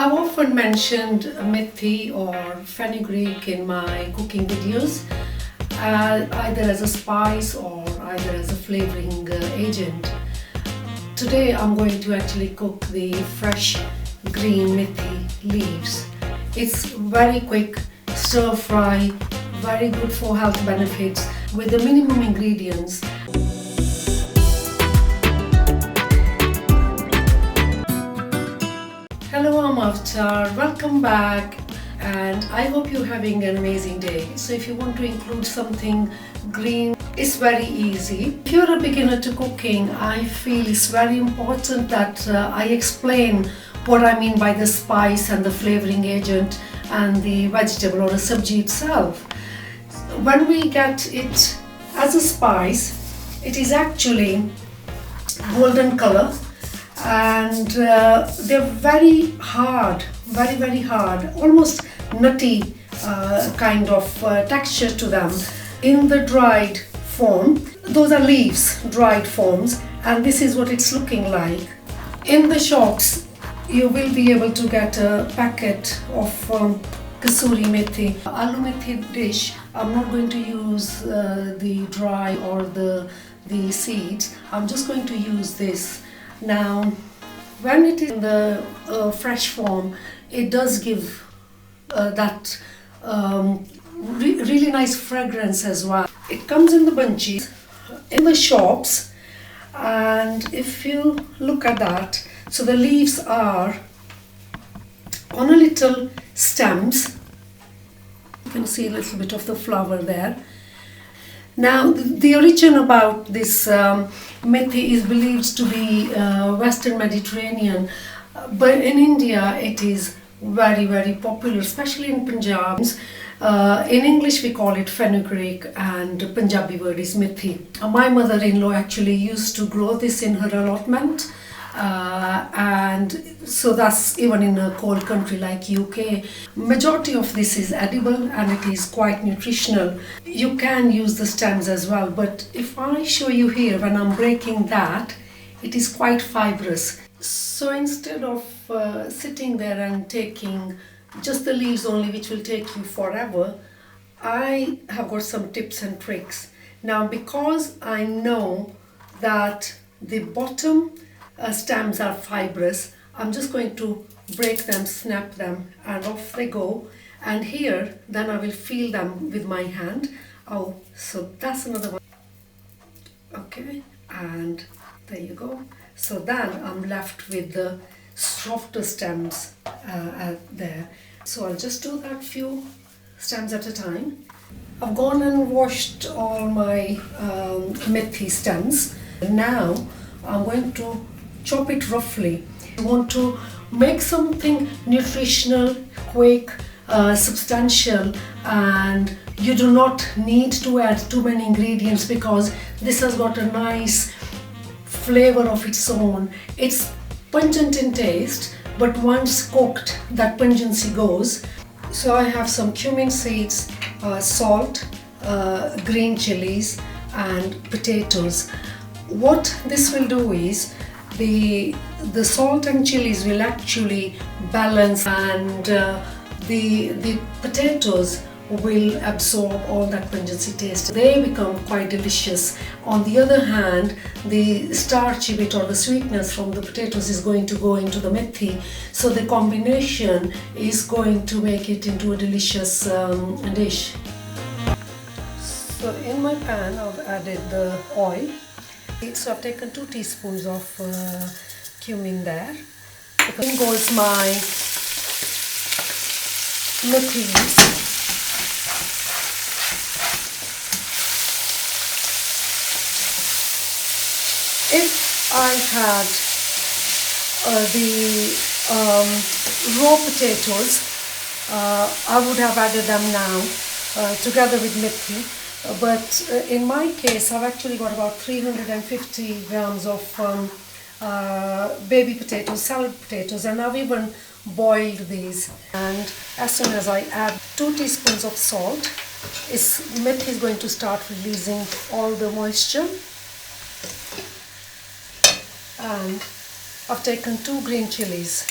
I've often mentioned methi or fenugreek in my cooking videos, either as a spice or either as a flavoring agent. Today I'm going to actually cook the fresh green methi leaves. It's very quick, stir fry, very good for health benefits with the minimum ingredients. Hello, I'm Avtar. Welcome back, and I hope you're having an amazing day. So if you want to include something green, it's very easy. If you're a beginner to cooking, I feel it's very important that I explain what I mean by the spice and the flavoring agent and the vegetable or the sabji itself. When we get it as a spice, it is actually golden color, and they're very hard, very hard, almost nutty kind of texture to them. In the dried form, those are leaves, dried forms, and this is what it's looking like. In the shops, you will be able to get a packet of kasoori methi. Aloo methi dish, I'm not going to use the dry or the seeds. I'm just going to use this. Now, when it is in the fresh form, it does give that really nice fragrance as well. It comes in the bunches in the shops, and if you look at that, so the leaves are on a little stems. You can see a little bit of the flower there. Now, the origin about this methi is believed to be Western Mediterranean, but in India it is very popular, especially in Punjab. In English we call it fenugreek, and Punjabi word is methi. My mother-in-law actually used to grow this in her allotment, and so that's even in a cold country like UK. Majority of this is edible and it is quite nutritional. You can use the stems as well, but if I show you here when I'm breaking that, it is quite fibrous. So instead of sitting there and taking just the leaves only, which will take you forever, I have got some tips and tricks. Now, because I know that the bottom stems are fibrous, I'm just going to break them, snap them, and off they go. And here, then I will feel them with my hand. Oh, so that's another one. Okay, and there you go. So then I'm left with the softer stems there. So I'll just do that few stems at a time. I've gone and washed all my methi stems. Now I'm going to chop it roughly. You want to make something nutritional, quick, substantial, and you do not need to add too many ingredients because this has got a nice flavor of its own. It's pungent in taste, but once cooked, that pungency goes. So I have some cumin seeds, salt, green chilies, and potatoes. What this will do is the salt and chilies will actually balance, and the potatoes will absorb all that pungency taste. They become quite delicious. On the other hand, the starchy bit or the sweetness from the potatoes is going to go into the methi, so the combination is going to make it into a delicious dish. So in my pan I've added the oil. So I've taken 2 teaspoons of cumin there. In goes my methi leaves. If I had the raw potatoes, I would have added them now together with methi. But in my case, I've actually got about 350 grams of baby potatoes, salad potatoes, and I've even boiled these. And as soon as I add 2 teaspoons of salt, methi is going to start releasing all the moisture. And I've taken 2 green chilies.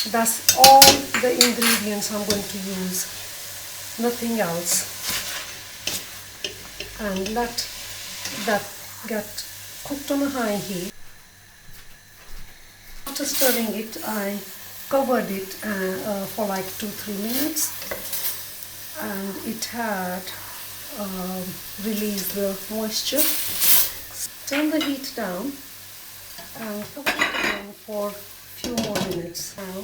That's all the ingredients I'm going to use, nothing else. And let that get cooked on a high heat. After stirring it, I covered it for like 2-3 minutes, and it had released the moisture. Turn the heat down and cover it again for a few more minutes. Now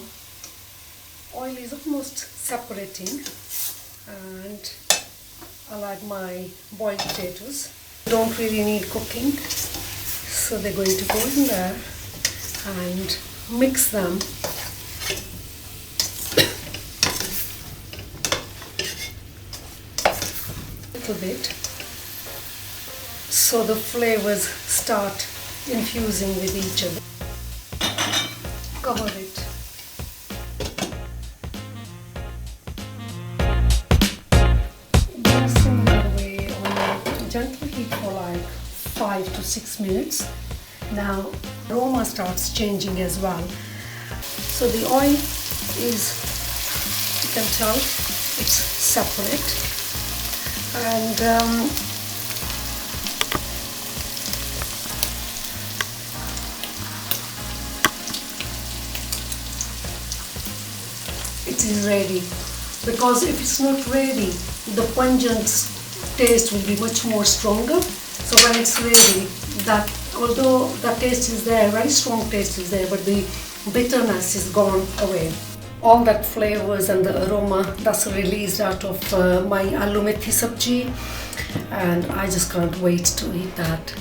oil is almost separating, and I like my boiled potatoes. Don't really need cooking, so they're going to go in there and mix them. A little bit, so the flavors start infusing with each other. Cover it. Do a similar way on a gentle heat for like 5 to 6 minutes. Now aroma starts changing as well. So the oil is, you can tell, it's separate, and it is ready. Because if it's not ready, the pungent taste will be much more stronger. So when it's ready, that although the taste is there, very strong taste is there, but the bitterness is gone away. All that flavors and the aroma that's released out of my Aloo Methi sabji, and I just can't wait to eat that.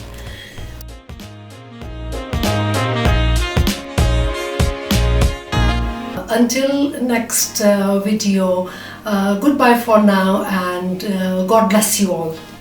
Until next video, goodbye for now, and God bless you all.